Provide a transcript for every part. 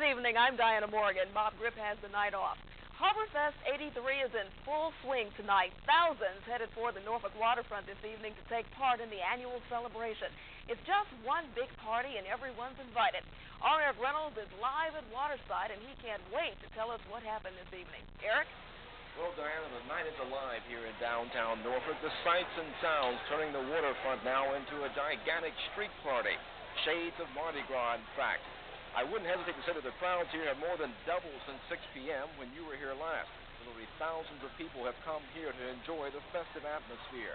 Good evening, I'm Diana Morgan. Bob Grip has the night off. Harborfest 83 is in full swing tonight. Thousands headed for the Norfolk waterfront this evening to take part in the annual celebration. It's just one big party and everyone's invited. R.F. Reynolds is live at Waterside and he can't wait to tell us what happened this evening. Eric? Well, Diana, the night is alive here in downtown Norfolk. The sights and sounds turning the waterfront now into a gigantic street party. Shades of Mardi Gras, in fact. I wouldn't hesitate to say that the crowds here have more than doubled since 6 p.m. when you were here last. Literally thousands of people have come here to enjoy the festive atmosphere.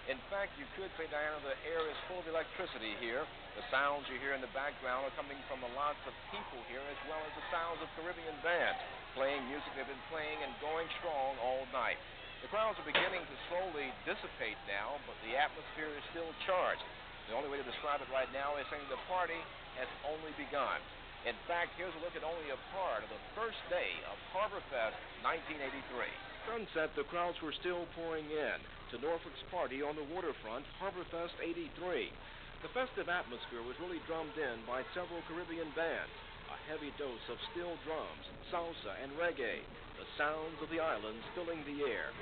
In fact, you could say, Diana, the air is full of electricity here. The sounds you hear in the background are coming from the lots of people here, as well as the sounds of Caribbean bands playing music they've been playing and going strong all night. The crowds are beginning to slowly dissipate now, but the atmosphere is still charged. The only way to describe it right now is saying the party has only begun. In fact, here's a look at only a part of the first day of Harborfest 1983. Sunset, the crowds were still pouring in to Norfolk's party on the waterfront, Harborfest 83. The festive atmosphere was really drummed in by several Caribbean bands, a heavy dose of steel drums, salsa, and reggae, the sounds of the islands filling the air.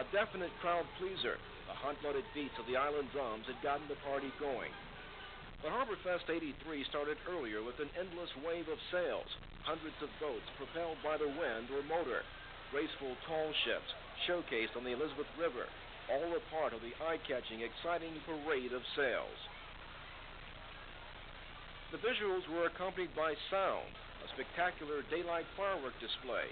A definite crowd pleaser, the hot-blooded beats of the island drums had gotten the party going. But Harborfest 83 started earlier with an endless wave of sails, hundreds of boats propelled by the wind or motor, graceful tall ships showcased on the Elizabeth River, all a part of the eye-catching, exciting parade of sails. The visuals were accompanied by sound, a spectacular daylight firework display.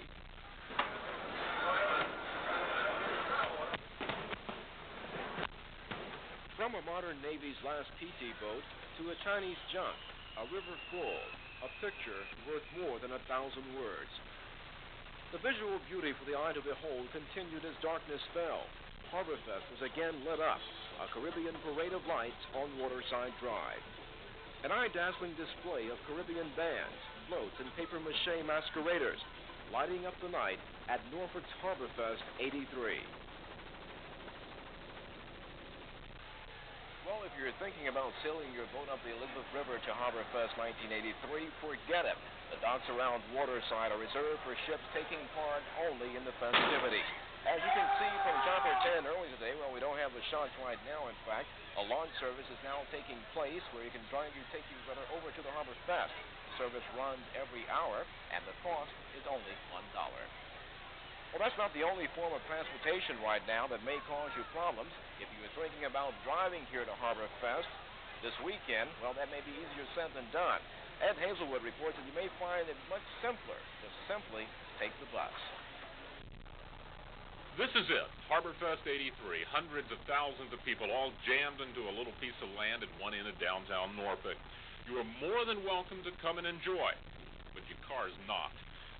From a modern Navy's last PT boat to a Chinese junk, a river full, a picture worth more than 1,000 words. The visual beauty for the eye to behold continued as darkness fell. Harborfest was again lit up, a Caribbean parade of lights on Waterside Drive. An eye-dazzling display of Caribbean bands, floats, and papier-mâché masqueraders lighting up the night at Norfolk's Harborfest 83. Well, if you're thinking about sailing your boat up the Elizabeth River to Harborfest 1983, forget it. The docks around Waterside are reserved for ships taking part only in the festivities. As you can see from Chopper 10 early today, well, we don't have the shots right now, in fact. A launch service is now taking place where you can take you over to the Harborfest. The service runs every hour, and the cost is only $1. Well, that's not the only form of transportation right now that may cause you problems. If you were thinking about driving here to Harborfest this weekend, well, that may be easier said than done. Ed Hazelwood reports that you may find it much simpler to simply take the bus. This is it, Harborfest 83. Hundreds of thousands of people all jammed into a little piece of land at one end of downtown Norfolk. You are more than welcome to come and enjoy, but your car's not.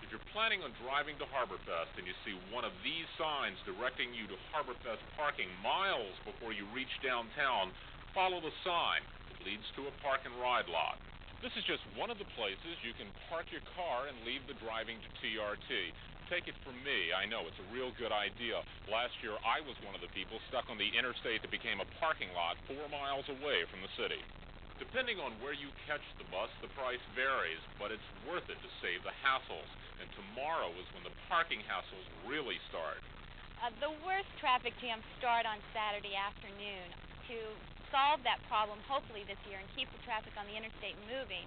If you're planning on driving to Harborfest and you see one of these signs directing you to Harborfest parking miles before you reach downtown, follow the sign. It leads to a park and ride lot. This is just one of the places you can park your car and leave the driving to TRT. Take it from me, I know, it's a real good idea. Last year, I was one of the people stuck on the interstate that became a parking lot 4 miles away from the city. Depending on where you catch the bus, the price varies, but it's worth it to save the hassles. And tomorrow is when the parking hassles really start. The worst traffic jams start on Saturday afternoon. To solve that problem, hopefully this year, and keep the traffic on the interstate moving,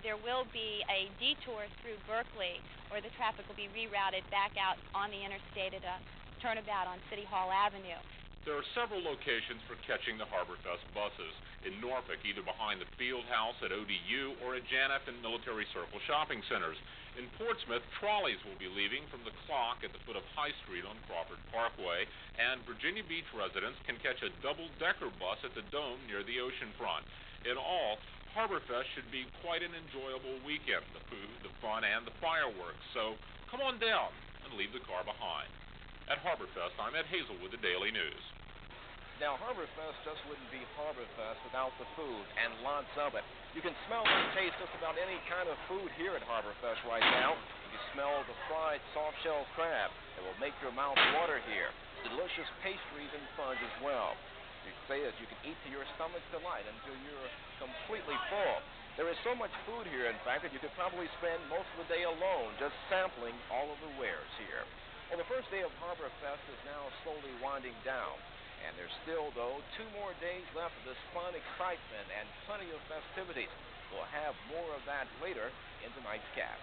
there will be a detour through Berkeley where the traffic will be rerouted back out on the interstate at a turnabout on City Hall Avenue. There are several locations for catching the Harborfest buses. In Norfolk, either behind the Field House at ODU or at Janeth and Military Circle shopping centers. In Portsmouth, trolleys will be leaving from the clock at the foot of High Street on Crawford Parkway, and Virginia Beach residents can catch a double-decker bus at the Dome near the oceanfront. In all, Harborfest should be quite an enjoyable weekend, the food, the fun, and the fireworks. So come on down and leave the car behind. At Harborfest, I'm Ed Hazel with the Daily News. Now, Harborfest just wouldn't be Harborfest without the food, and lots of it. You can smell and taste just about any kind of food here at Harborfest right now. You can smell the fried soft-shell crab that will make your mouth water here. Delicious pastries and fudge as well. You say that you can eat to your stomach's delight until you're completely full. There is so much food here, in fact, that you could probably spend most of the day alone just sampling all of the wares here. Well, the first day of Harborfest is now slowly winding down. And there's still, though, 2 more days left of this fun excitement and plenty of festivities. We'll have more of that later in tonight's cast.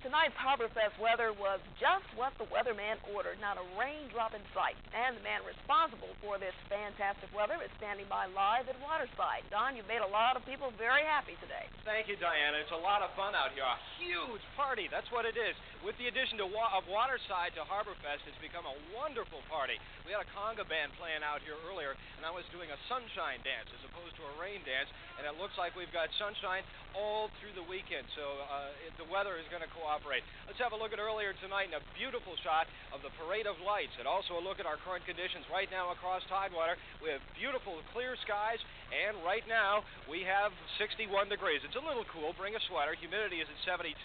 Tonight's Harborfest weather was just what the weatherman ordered, not a raindrop in sight. And the man responsible for this fantastic weather is standing by live at Waterside. Don, you've made a lot of people very happy today. Thank you, Diana. It's a lot of fun out here. A huge party, that's what it is. With the addition of Waterside to Harborfest, it's become a wonderful party. We had a conga band playing out here earlier, and I was doing a sunshine dance as opposed to a rain dance, and it looks like we've got sunshine all through the weekend, so the weather is going to cooperate. Let's have a look at earlier tonight and a beautiful shot of the Parade of Lights, and also a look at our current conditions right now across Tidewater. We have beautiful clear skies, and right now we have 61 degrees. It's a little cool. Bring a sweater. Humidity is at 72%.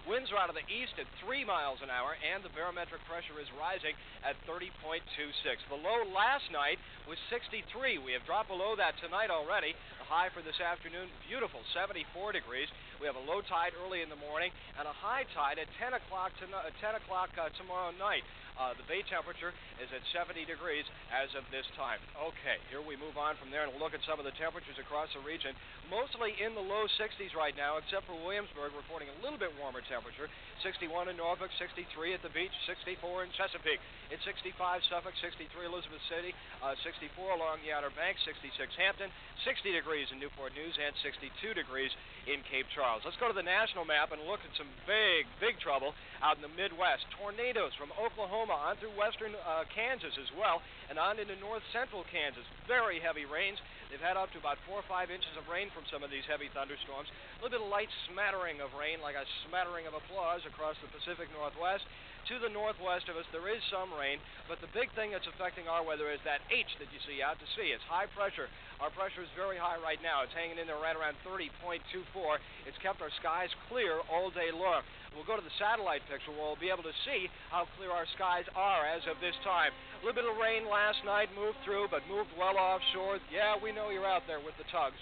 Winds are out of the east at 3 miles an hour, and the barometric pressure is rising at 30.26. The low last night was 63. We have dropped below that tonight already. The high for this afternoon, beautiful, 74 degrees. We have a low tide early in the morning and a high tide at 10 o'clock tomorrow night. The bay temperature is at 70 degrees as of this time. Okay, here we move on from there and look at some of the temperatures across the region. Mostly in the low 60s right now, except for Williamsburg, reporting a little bit warmer temperature. 61 in Norfolk, 63 at the beach, 64 in Chesapeake. It's 65 Suffolk, 63 Elizabeth City, 64 along the Outer Banks, 66 Hampton, 60 degrees in Newport News, and 62 degrees in Cape Charles. Let's go to the national map and look at some big trouble out in the Midwest. Tornadoes from Oklahoma on through western Kansas as well, and on into north central Kansas. Very heavy rains. They've had up to about 4 or 5 inches of rain from some of these heavy thunderstorms. A little bit of light smattering of rain, like a smattering of applause across the Pacific Northwest. To the northwest of us, there is some rain, but the big thing that's affecting our weather is that H that you see out to sea. It's high pressure. Our pressure is very high right now. It's hanging in there right around 30.24. It's kept our skies clear all day long. We'll go to the satellite picture where we'll be able to see how clear our skies are as of this time. A little bit of rain last night moved through, but moved well offshore. Yeah, we know you're out there with the tugs.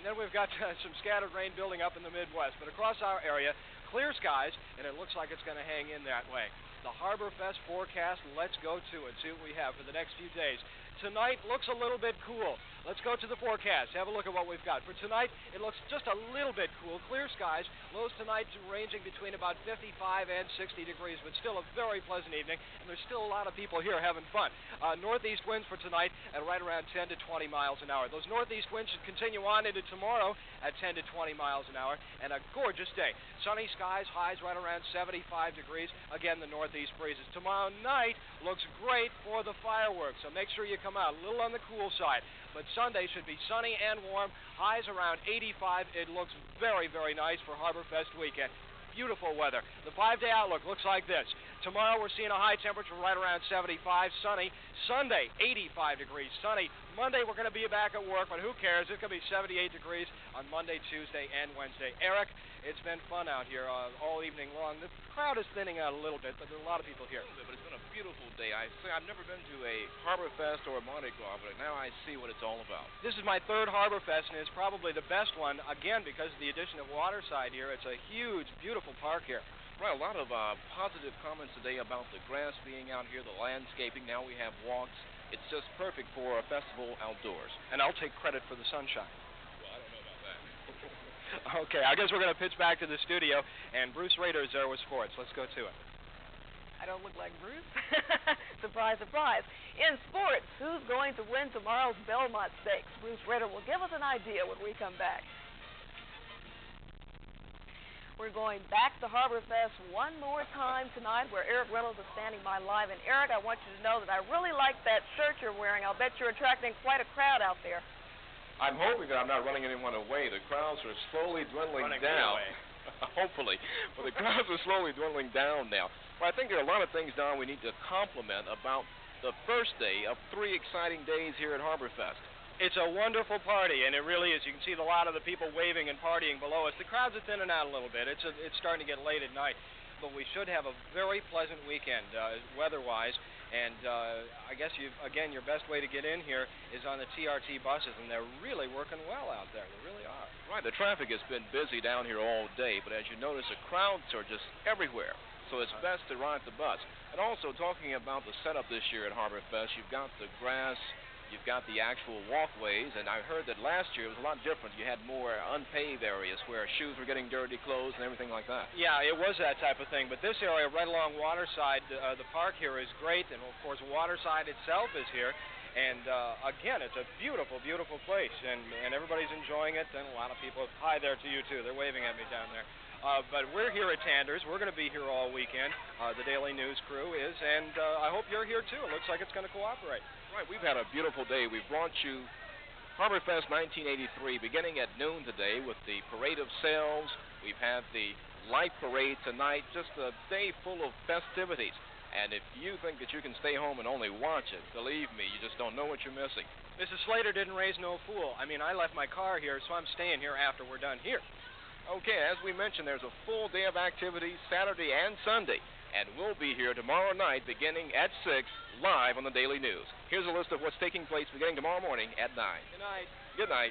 Then we've got some scattered rain building up in the Midwest. But across our area, clear skies, and it looks like it's going to hang in that way. The Harborfest forecast, let's go to it, see what we have for the next few days. Tonight looks a little bit cool. Let's go to the forecast. Have a look at what we've got. For tonight, it looks just a little bit cool. Clear skies. Lows tonight ranging between about 55 and 60 degrees, but still a very pleasant evening, and there's still a lot of people here having fun. Northeast winds for tonight at right around 10 to 20 miles an hour. Those northeast winds should continue on into tomorrow at 10 to 20 miles an hour, and a gorgeous day. Sunny skies, highs right around 75 degrees. Again, the northeast breezes. Tomorrow night looks great for the fireworks, so make sure you come out a little on the cool side. But Sunday should be sunny and warm, highs around 85. It looks very nice for Harborfest weekend. Beautiful weather. The 5-day outlook looks like this. Tomorrow we're seeing a high temperature right around 75, sunny. Sunday, 85 degrees, sunny. Monday we're going to be back at work, but who cares? It's going to be 78 degrees on Monday, Tuesday, and Wednesday. Eric, it's been fun out here all evening long. The crowd is thinning out a little bit, but there are a lot of people here. But it's been a beautiful day. I say I've never been to a Harborfest or a Mardi Gras, but now I see what it's all about. This is my 3rd Harborfest, and it's probably the best one, again, because of the addition of Waterside here. It's a huge, beautiful park here. Right, a lot of positive comments today about the grass being out here, the landscaping. Now we have walks. It's just perfect for a festival outdoors. And I'll take credit for the sunshine. Well, I don't know about that. Okay, I guess we're going to pitch back to the studio, and Bruce Rader is there with sports. Let's go to it. I don't look like Bruce. Surprise, surprise. In sports, who's going to win tomorrow's Belmont Stakes? Bruce Rader will give us an idea when we come back. We're going back to Harborfest one more time tonight, where Eric Reynolds is standing by live. And Eric, I want you to know that I really like that shirt you're wearing. I'll bet you're attracting quite a crowd out there. I'm hoping that I'm not running anyone away. The crowds are slowly dwindling down. Hopefully. Well, the crowds are slowly dwindling down now. But I think there are a lot of things, Don, we need to compliment about the first day of 3 exciting days here at Harborfest. It's a wonderful party, and it really is. You can see a lot of the people waving and partying below us. The crowds are thinning out a little bit. It's starting to get late at night. But we should have a very pleasant weekend weather-wise. And I guess, your best way to get in here is on the TRT buses, and they're really working well out there. They really are. Right, the traffic has been busy down here all day, but as you notice, the crowds are just everywhere. So it's best to ride the bus. And also, talking about the setup this year at Harborfest, you've got the grass, you've got the actual walkways, and I heard that last year it was a lot different. You had more unpaved areas where shoes were getting dirty, clothes, and everything like that. Yeah, it was that type of thing. But this area right along Waterside, the park here is great, and of course Waterside itself is here. And again, it's a beautiful, beautiful place, and everybody's enjoying it. And a lot of people, hi there to you too. They're waving at me down there. But we're here at Tanders. We're going to be here all weekend. The Daily News crew is, and I hope you're here too. It looks like it's going to cooperate. Right, we've had a beautiful day. We've brought you Harborfest 1983 beginning at noon today with the parade of sails. We've had the light parade tonight, just a day full of festivities. And if you think that you can stay home and only watch it, believe me, you just don't know what you're missing. Mrs. Slater didn't raise no fool. I mean, I left my car here, so I'm staying here after we're done here. Okay, as we mentioned, there's a full day of activities Saturday and Sunday, and we'll be here tomorrow night beginning at 6, live on the Daily News. Here's a list of what's taking place beginning tomorrow morning at 9. Good night. Good night.